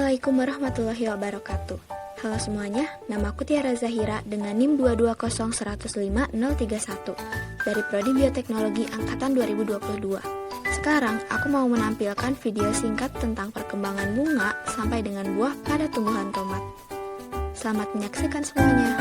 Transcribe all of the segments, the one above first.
Assalamualaikum warahmatullahi wabarakatuh. Halo semuanya, nama aku Tiara Zahira dengan NIM 220105031 dari Prodi Bioteknologi Angkatan 2022. Sekarang aku mau menampilkan video singkat tentang perkembangan bunga sampai dengan buah pada tumbuhan tomat. Selamat menyaksikan semuanya.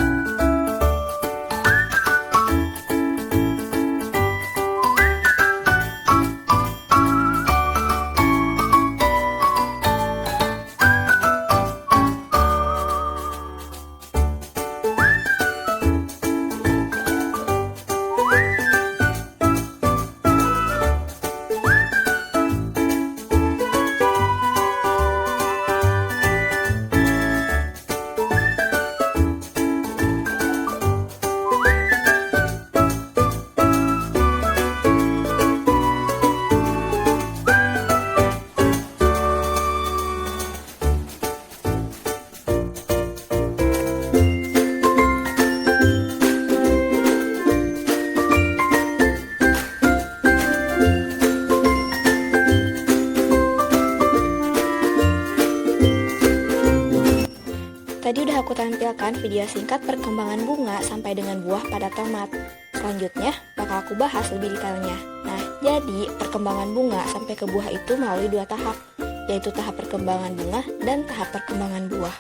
Tadi udah aku tampilkan video singkat perkembangan bunga sampai dengan buah pada tomat. Selanjutnya, bakal aku bahas lebih detailnya. Nah, jadi perkembangan bunga sampai ke buah itu melalui dua tahap, yaitu tahap perkembangan bunga dan tahap perkembangan buah.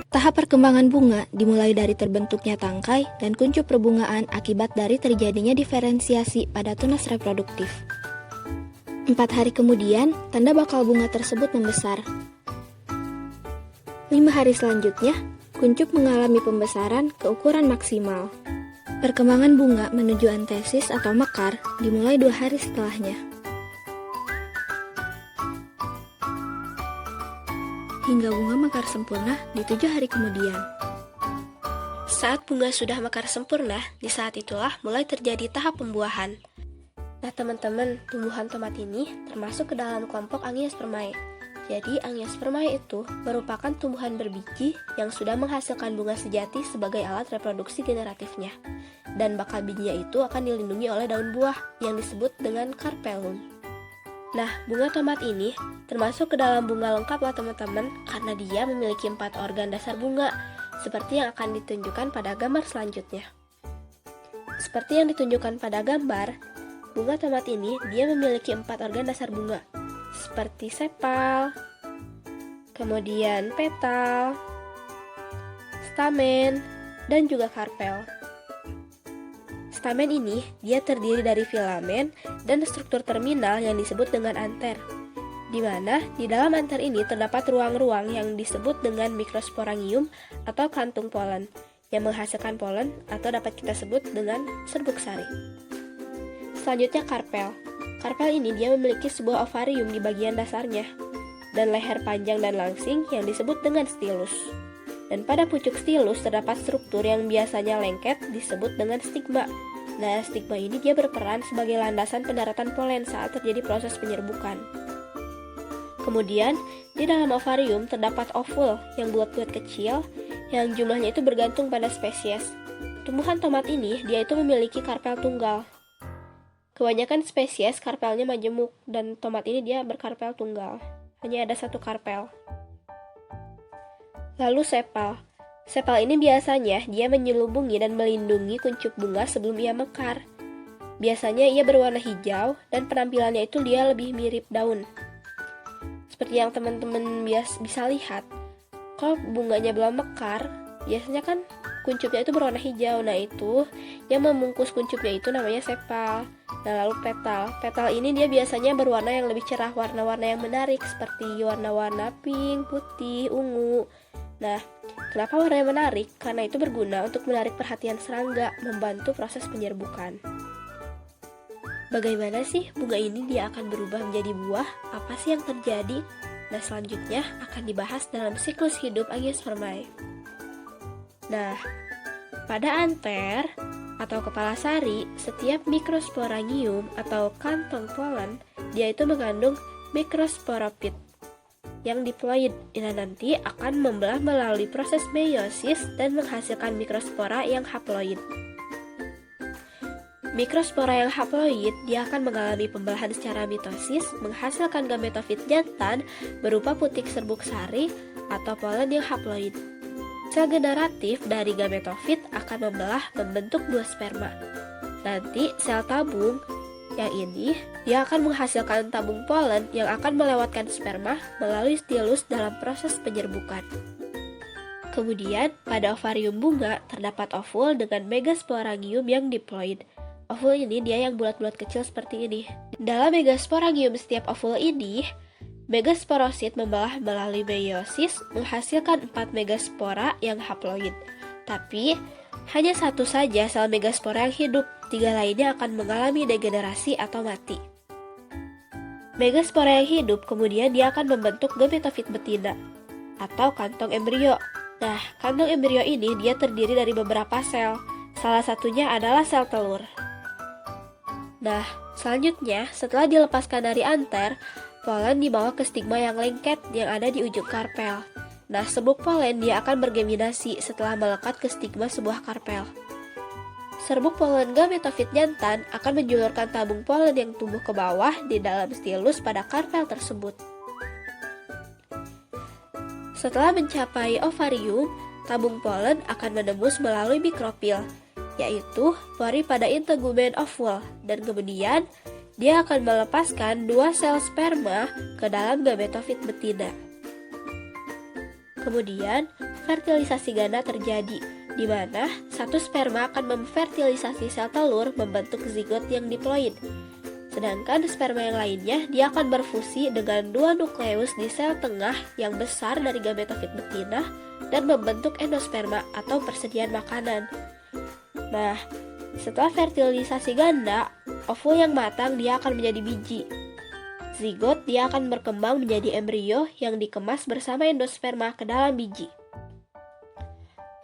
Tahap perkembangan bunga dimulai dari terbentuknya tangkai dan kuncup perbungaan akibat dari terjadinya diferensiasi pada tunas reproduktif. 4 hari kemudian, tanda bakal bunga tersebut membesar. 5 hari selanjutnya, kuncup mengalami pembesaran ke ukuran maksimal. Perkembangan bunga menuju antesis atau mekar dimulai 2 hari setelahnya. Hingga bunga mekar sempurna di 7 hari kemudian. Saat bunga sudah mekar sempurna, di saat itulah mulai terjadi tahap pembuahan. Nah teman-teman, tumbuhan tomat ini termasuk ke dalam kelompok Angiospermae. Jadi Angiospermae itu merupakan tumbuhan berbiji yang sudah menghasilkan bunga sejati sebagai alat reproduksi generatifnya. Dan bakal bijinya itu akan dilindungi oleh daun buah yang disebut dengan carpellum. Nah, bunga tomat ini termasuk ke dalam bunga lengkap lah teman-teman, karena dia memiliki 4 organ dasar bunga, seperti yang akan ditunjukkan pada gambar selanjutnya. Seperti yang ditunjukkan pada gambar, bunga tomat ini dia memiliki 4 organ dasar bunga, seperti sepal, kemudian petal, stamen, dan juga karpel. Stamen ini dia terdiri dari filamen dan struktur terminal yang disebut dengan anter, di mana di dalam anter ini terdapat ruang-ruang yang disebut dengan mikrosporangium atau kantung polen, yang menghasilkan polen atau dapat kita sebut dengan serbuk sari. Selanjutnya karpel. Karpel ini dia memiliki sebuah ovarium di bagian dasarnya dan leher panjang dan langsing yang disebut dengan stilus. Dan pada pucuk stilus terdapat struktur yang biasanya lengket disebut dengan stigma. Nah, stigma ini dia berperan sebagai landasan pendaratan polen saat terjadi proses penyerbukan. Kemudian, di dalam ovarium terdapat ovul yang bulat-bulat kecil yang jumlahnya itu bergantung pada spesies. Tumbuhan tomat ini dia itu memiliki karpel tunggal. Kebanyakan spesies karpelnya majemuk dan tomat ini dia berkarpel tunggal. Hanya ada 1 karpel. Lalu sepal. Sepal ini biasanya dia menyelubungi dan melindungi kuncup bunga sebelum ia mekar. Biasanya ia berwarna hijau dan penampilannya itu dia lebih mirip daun. Seperti yang teman-teman bisa lihat, kalau bunganya belum mekar, biasanya kan kuncupnya itu berwarna hijau. Nah itu yang memungkus kuncupnya itu namanya sepal. Nah lalu petal. Petal ini dia biasanya berwarna yang lebih cerah, warna-warna yang menarik seperti warna-warna pink, putih, ungu. Nah, kenapa warnanya menarik? Karena itu berguna untuk menarik perhatian serangga, membantu proses penyerbukan. Bagaimana sih bunga ini dia akan berubah menjadi buah? Apa sih yang terjadi? Nah selanjutnya akan dibahas dalam siklus hidup Angiospermae. Nah, pada anter atau kepala sari, setiap mikrosporangium atau kantong polen, dia itu mengandung mikrosporopit yang diploid. Ini nanti akan membelah melalui proses meiosis dan menghasilkan mikrospora yang haploid. mikrospora yang haploid, dia akan mengalami pembelahan secara mitosis, menghasilkan gametofit jantan berupa putik serbuk sari atau polen yang haploid. Sel generatif dari gametofit akan membelah membentuk 2 sperma. Nanti sel tabung yang ini dia akan menghasilkan tabung polen yang akan melewatkan sperma melalui stilus dalam proses penyerbukan. Kemudian pada ovarium bunga terdapat ovul dengan megasporangium yang diploid. Ovul ini dia yang bulat-bulat kecil seperti ini. Dalam megasporangium setiap ovul ini, megasporosit membelah melalui meiosis menghasilkan 4 megaspora yang haploid. Tapi hanya satu saja sel megaspora yang hidup, 3 lainnya akan mengalami degenerasi atau mati. Megaspora yang hidup kemudian dia akan membentuk gametofit betina atau kantong embrio. Nah, kantong embrio ini dia terdiri dari beberapa sel. Salah satunya adalah sel telur. Nah, selanjutnya setelah dilepaskan dari anter, polen dibawa ke stigma yang lengket yang ada di ujung karpel. Nah, serbuk polen dia akan bergeminasi setelah melekat ke stigma sebuah karpel. Serbuk polen gametofit jantan akan menjulurkan tabung polen yang tumbuh ke bawah di dalam stilus pada karpel tersebut. Setelah mencapai ovarium, tabung polen akan menembus melalui mikropil, yaitu pori pada integumen ovul, dan kemudian dia akan melepaskan 2 sel sperma ke dalam gametofit betina. Kemudian, fertilisasi ganda terjadi, di mana satu sperma akan memfertilisasi sel telur membentuk zigot yang diploid. Sedangkan sperma yang lainnya dia akan berfusi dengan 2 nukleus di sel tengah yang besar dari gametofit betina dan membentuk endosperma atau persediaan makanan. Nah, setelah fertilisasi ganda, ovul yang matang dia akan menjadi biji. Zigot dia akan berkembang menjadi embrio yang dikemas bersama endosperma ke dalam biji.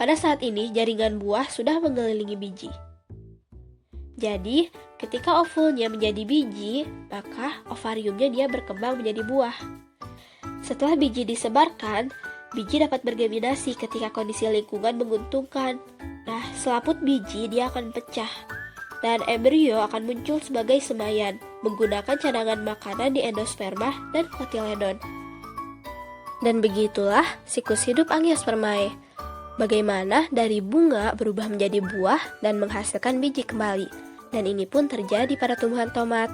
Pada saat ini jaringan buah sudah mengelilingi biji. Jadi, ketika ovulnya menjadi biji, maka ovariumnya dia berkembang menjadi buah. Setelah biji disebarkan, biji dapat bergeminasi ketika kondisi lingkungan menguntungkan. Nah, selaput biji dia akan pecah, dan embrio akan muncul sebagai semaian, menggunakan cadangan makanan di endosperma dan kotiledon. Dan begitulah siklus hidup Angiospermae. Bagaimana dari bunga berubah menjadi buah dan menghasilkan biji kembali. Dan ini pun terjadi pada tumbuhan tomat.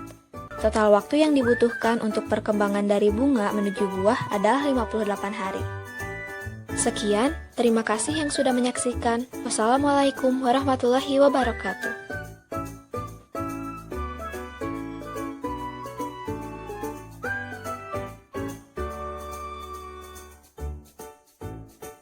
Total waktu yang dibutuhkan untuk perkembangan dari bunga menuju buah adalah 58 hari. Sekian, terima kasih yang sudah menyaksikan. Wassalamualaikum warahmatullahi wabarakatuh.